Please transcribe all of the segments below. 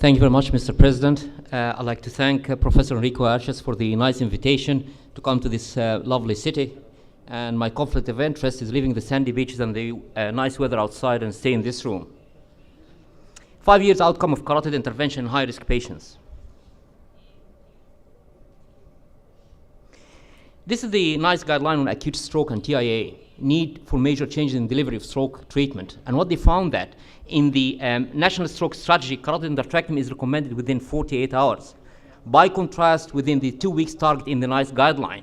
Thank you very much, Mr. President. I'd like to thank Professor Enrico Ascher for the nice invitation to come to this lovely city. And my conflict of interest is leaving the sandy beaches and the nice weather outside and stay in this room. 5 years outcome of carotid intervention in high-risk patients. This is the nice guideline on acute stroke and TIA, need for major changes in delivery of stroke treatment. And what they found that in the National Stroke Strategy, carotid endarterectomy is recommended within 48 hours. By contrast, within the 2 weeks target in the NICE guideline.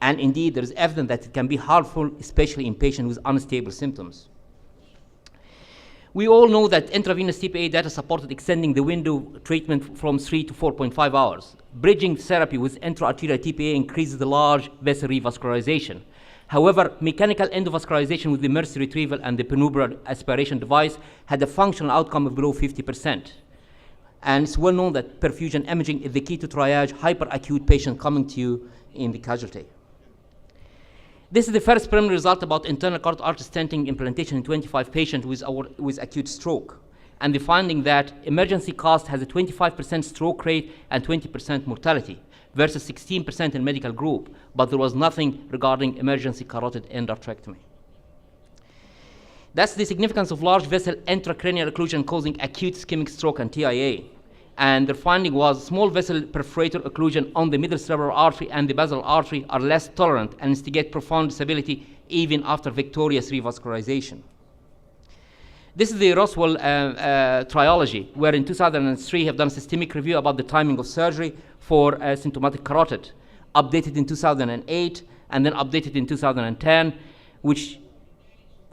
And indeed, there is evidence that it can be harmful, especially in patients with unstable symptoms. We all know that intravenous TPA data supported extending the window of treatment from 3 to 4.5 hours. Bridging therapy with intra-arterial TPA increases the large vessel revascularization. However, mechanical endovascularization with the mercy retrieval and the penumbral aspiration device had a functional outcome of below 50%. And it's well known that perfusion imaging is the key to triage hyperacute patients coming to you in the casualty. This is the first preliminary result about internal carotid artery stenting implantation in 25 patients with acute stroke. And the finding that emergency cost has a 25% stroke rate and 20% mortality versus 16% in medical group, but there was nothing regarding emergency carotid endarterectomy. That's the significance of large vessel intracranial occlusion causing acute ischemic stroke and TIA. And their finding was small vessel perforator occlusion on the middle cerebral artery and the basal artery are less tolerant and instigate profound disability even after victorious revascularization. This is the Roswell triology, where in 2003 have done a systemic review about the timing of surgery for symptomatic carotid, updated in 2008 and then updated in 2010, which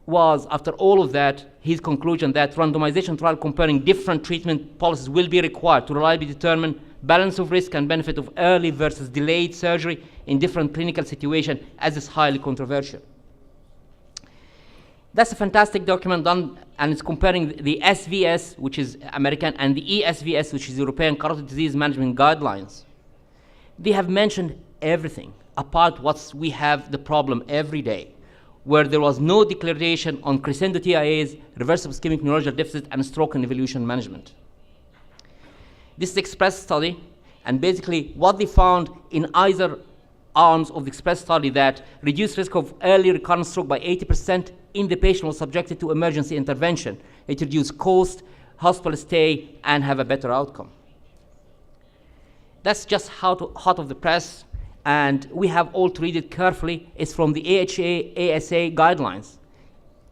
was, after all of that, his conclusion that randomization trial comparing different treatment policies will be required to reliably determine balance of risk and benefit of early versus delayed surgery in different clinical situations, as is highly controversial. That's a fantastic document done, and it's comparing the SVS, which is American, and the ESVS, which is European Carotid Disease Management Guidelines. They have mentioned everything, apart what we have the problem every day, where there was no declaration on crescendo TIAs, reversible ischemic neurological deficit, and stroke and evolution management. This is the EXPRESS study, and basically what they found in either arms of the EXPRESS study that reduced risk of early recurrent stroke by 80% in the patient was subjected to emergency intervention. It reduced cost, hospital stay, and have a better outcome. That's just hot of the press, and we have all to read it carefully. It's from the AHA, ASA guidelines.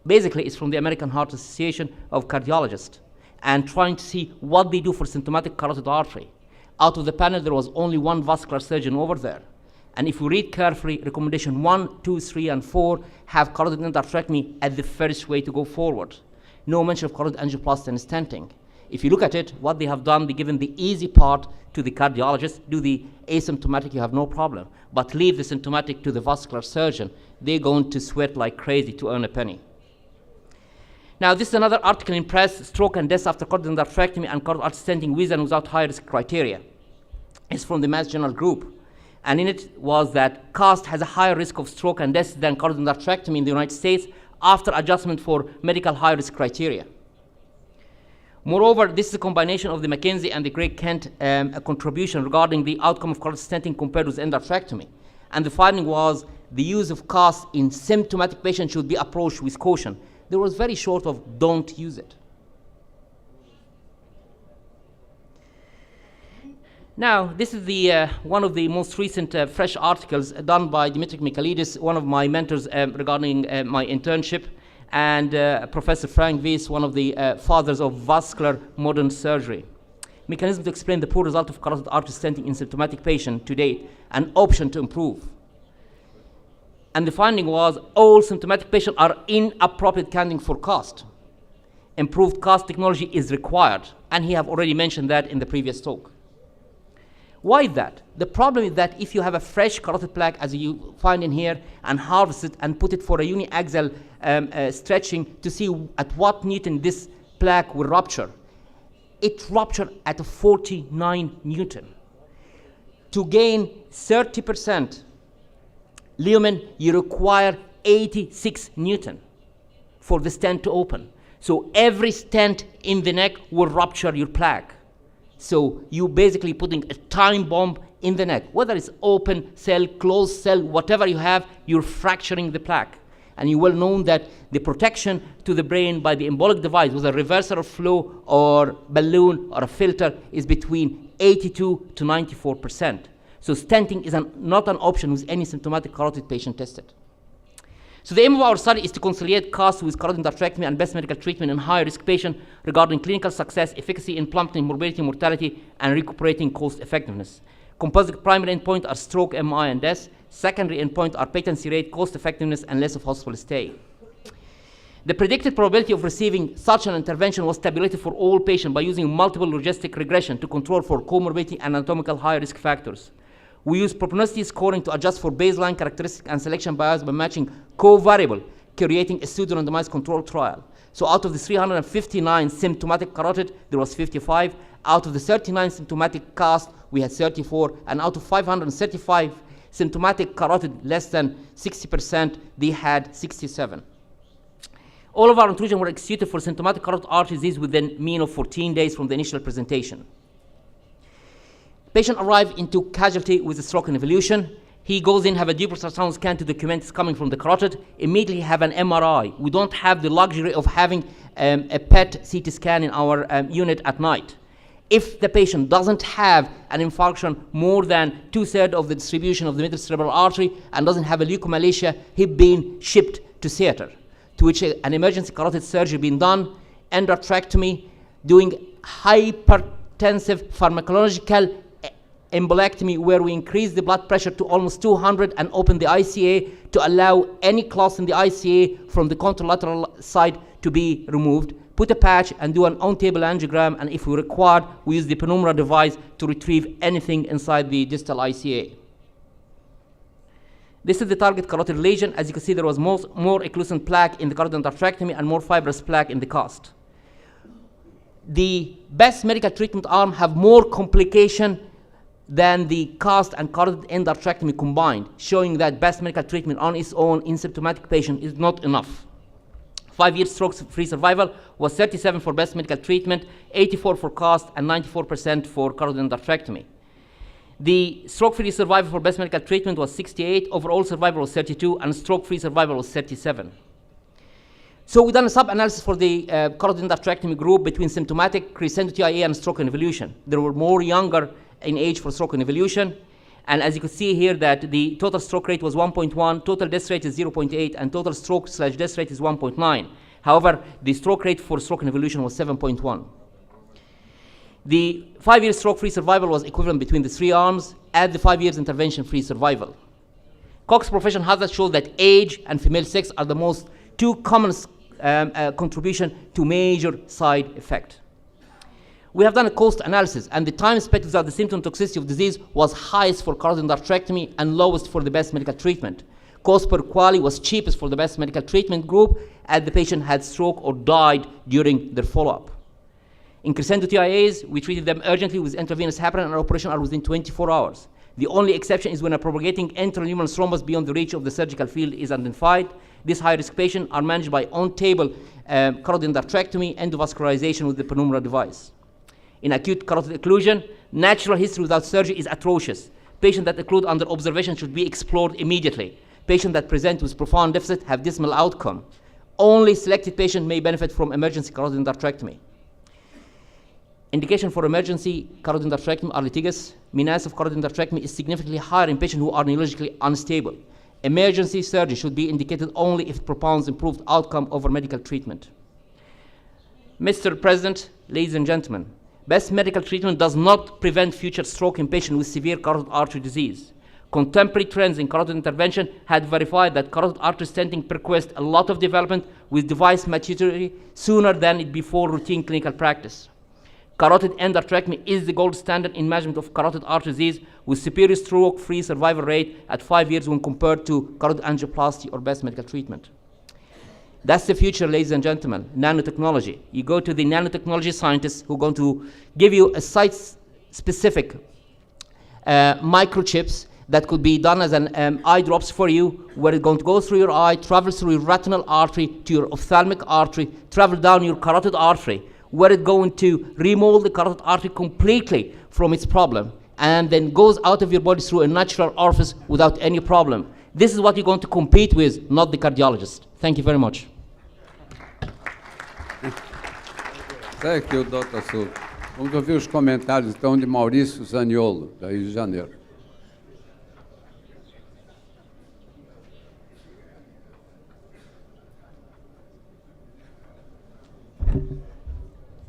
Basically, it's from the American Heart Association of Cardiologists, and trying to see what they do for symptomatic carotid artery. Out of the panel, there was only one vascular surgeon over there. And if we read carefully, recommendation 1, 2, 3, and 4 have carotid endarterectomy as the first way to go forward. No mention of carotid angioplasty and stenting. If you look at it, what they have done, they've given the easy part to the cardiologist. Do the asymptomatic, you have no problem. But leave the symptomatic to the vascular surgeon. They're going to sweat like crazy to earn a penny. Now, this is another article in press, stroke and death after carotid endarterectomy and carotid artery stenting with and without high-risk criteria. It's from the Mass General Group. And in it was that CAST has a higher risk of stroke and death than carotid endarterectomy in the United States after adjustment for medical high-risk criteria. Moreover, this is a combination of the McKenzie and the Greg Kent contribution regarding the outcome of carotid stenting compared with endarterectomy. And the finding was the use of CAST in symptomatic patients should be approached with caution. There was very short of don't use it. Now, this is the one of the most recent fresh articles done by Dimitri Michailidis, one of my mentors regarding my internship, and Professor Frank Weiss, one of the fathers of vascular modern surgery. Mechanism to explain the poor result of carotid artery stenting in symptomatic patient to date, an option to improve. And the finding was all symptomatic patients are inappropriate candidate for CAST. Improved CAST technology is required, and he have already mentioned that in the previous talk. Why is that? The problem is that if you have a fresh carotid plaque, as you find in here, and harvest it and put it for a uniaxial stretching to see at what Newton this plaque will rupture, it ruptured at 49 Newton. To gain 30% lumen, you require 86 Newton for the stent to open. So every stent in the neck will rupture your plaque. So you basically putting a time bomb in the neck. Whether it's open cell, closed cell, whatever you have, you're fracturing the plaque. And you well known that the protection to the brain by the embolic device with a reverser of flow or balloon or a filter is between 82 to 94%. So stenting is not an option with any symptomatic carotid patient tested. So the aim of our study is to conciliate costs with carotid endarterectomy and best medical treatment in high-risk patients regarding clinical success, efficacy in plummeting morbidity, mortality, and recuperating cost effectiveness. Composite primary endpoint are stroke, MI, and death. Secondary endpoint are patency rate, cost effectiveness, and less of hospital stay. The predicted probability of receiving such an intervention was tabulated for all patients by using multiple logistic regression to control for comorbidity and anatomical high-risk factors. We use propensity scoring to adjust for baseline characteristics and selection bias by matching co-variable, creating a pseudo-randomized control trial. So out of the 359 symptomatic carotid, there was 55. Out of the 39 symptomatic cast, we had 34. And out of 535 symptomatic carotid, less than 60%, they had 67. All of our inclusion were executed for symptomatic carotid artery disease within mean of 14 days from the initial presentation. Patient arrived into casualty with a stroke and evolution. He goes in, have a Duplex ultrasound scan to document it's coming from the carotid, immediately have an MRI. We don't have the luxury of having a PET CT scan in our unit at night. If the patient doesn't have an infarction more than 2/3 of the distribution of the middle cerebral artery and doesn't have a leukomalacia, he's been shipped to theater, to which an emergency carotid surgery been done, endarterectomy, doing hypertensive pharmacological embolectomy, where we increase the blood pressure to almost 200 and open the ICA to allow any clots in the ICA from the contralateral side to be removed, put a patch and do an on-table angiogram, and if we require, we use the penumbra device to retrieve anything inside the distal ICA. This is the target carotid lesion. As you can see, there was more occlusion plaque in the carotid endarterectomy and more fibrous plaque in the cast. The best medical treatment arm have more complication than the cast and carotid endarterectomy combined, showing that best medical treatment on its own in symptomatic patient is not enough. 5-year stroke-free survival was 37 for best medical treatment, 84 for cast, and 94% for carotid endarterectomy. The stroke-free survival for best medical treatment was 68, overall survival was 32, and stroke-free survival was 37. So we've done a sub-analysis for the carotid endarterectomy group between symptomatic, crescendo TIA, and stroke and evolution. There were more younger in age for stroke and evolution. And as you can see here that the total stroke rate was 1.1, total death rate is 0.8, and total stroke/death rate is 1.9. However, the stroke rate for stroke and evolution was 7.1. The 5-year stroke-free survival was equivalent between the 3 arms at the 5 years intervention-free survival. Cox profession hazard shows that age and female sex are the most 2 common contribution to major side effect. We have done a cost analysis, and the time spent without the symptom toxicity of disease was highest for carotid endarterectomy and lowest for the best medical treatment. Cost per quality was cheapest for the best medical treatment group, as the patient had stroke or died during their follow-up. In crescendo TIAs, we treated them urgently with intravenous heparin, and our operation are within 24 hours. The only exception is when a propagating intraluminal thrombus beyond the reach of the surgical field is identified. These high-risk patients are managed by on-table carotid endarterectomy, endovascularization with the penumbra device. In acute carotid occlusion, natural history without surgery is atrocious. Patients that occlude under observation should be explored immediately. Patients that present with profound deficit have dismal outcome. Only selected patients may benefit from emergency carotid endarterectomy. Indication for emergency carotid endarterectomy are litigious. Menace of carotid endarterectomy is significantly higher in patients who are neurologically unstable. Emergency surgery should be indicated only if it propounds improved outcome over medical treatment. Mr. President, ladies and gentlemen, best medical treatment does not prevent future stroke in patients with severe carotid artery disease. Contemporary trends in carotid intervention had verified that carotid artery stenting requires a lot of development with device maturity sooner than before routine clinical practice. Carotid endarterectomy is the gold standard in management of carotid artery disease with superior stroke-free survival rate at 5 years when compared to carotid angioplasty or best medical treatment. That's the future, ladies and gentlemen, nanotechnology. You go to the nanotechnology scientists who are going to give you a site-specific microchips that could be done as an eye drops for you, where it's going to go through your eye, travel through your retinal artery to your ophthalmic artery, travel down your carotid artery, where it's going to remove the carotid artery completely from its problem and then goes out of your body through a natural orifice without any problem. This is what you're going to compete with, not the cardiologist. Thank you very much. Thank you, Dr. Sul. Vamos ouvir os comentários, então, de Maurício Zaniolo, da Rio de Janeiro.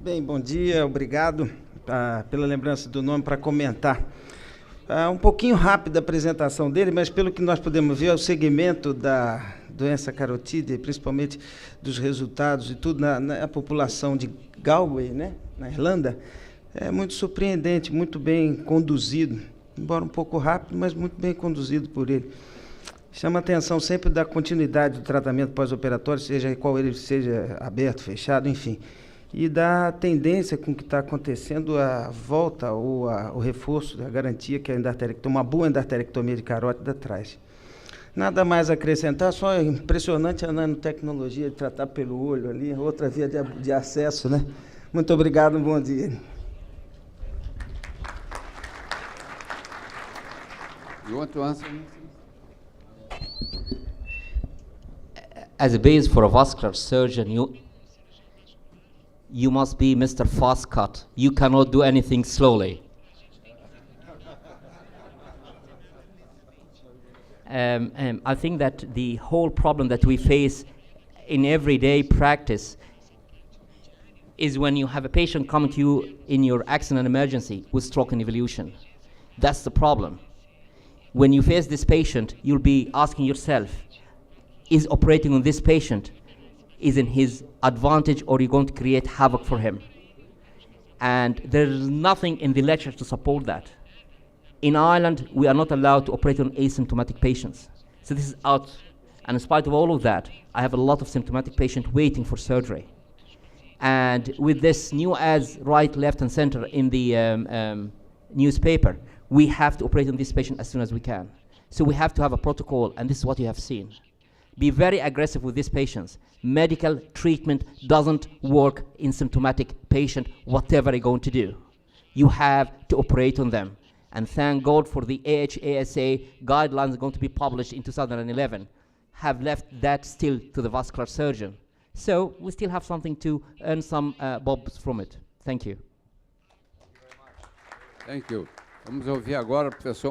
Bem, bom dia, obrigado pela lembrança do nome para comentar. Um pouquinho rápida a apresentação dele, mas pelo que nós podemos ver, é o segmento da doença carotídea, principalmente dos resultados e tudo na população de Galway, né, na Irlanda, é muito surpreendente, muito bem conduzido, embora um pouco rápido, mas muito bem conduzido por ele. Chama a atenção sempre da continuidade do tratamento pós-operatório, seja qual ele seja aberto, fechado, enfim, e da tendência com que está acontecendo a volta ou o reforço da garantia que a endarterectomia, uma boa endarterectomia de carótida traz. Nada mais a acrescentar, só é impressionante a nanotecnologia de tratar pelo olho ali, outra via de acesso, né? Muito obrigado, um bom dia. You want to answer? As a base for a vascular surgeon, you must be Mr. Fast Cut. You cannot do anything slowly. I think that the whole problem that we face in everyday practice is when you have a patient come to you in your accident and emergency with stroke and evolution. That's the problem. When you face this patient, you'll be asking yourself, is operating on this patient is in his advantage, or are you going to create havoc for him? And there is nothing in the literature to support that. In Ireland, we are not allowed to operate on asymptomatic patients. So this is out. And in spite of all of that, I have a lot of symptomatic patients waiting for surgery. And with this new ads, right, left, and center in the newspaper, we have to operate on this patient as soon as we can. So we have to have a protocol, and this is what you have seen. Be very aggressive with these patients. Medical treatment doesn't work in symptomatic patient, whatever you're going to do. You have to operate on them. And thank God for the AHASA guidelines going to be published in 2011, have left that still to the vascular surgeon. So we still have something to earn some bobs from it. Thank you. Thank you. Vamos ouvir agora o professor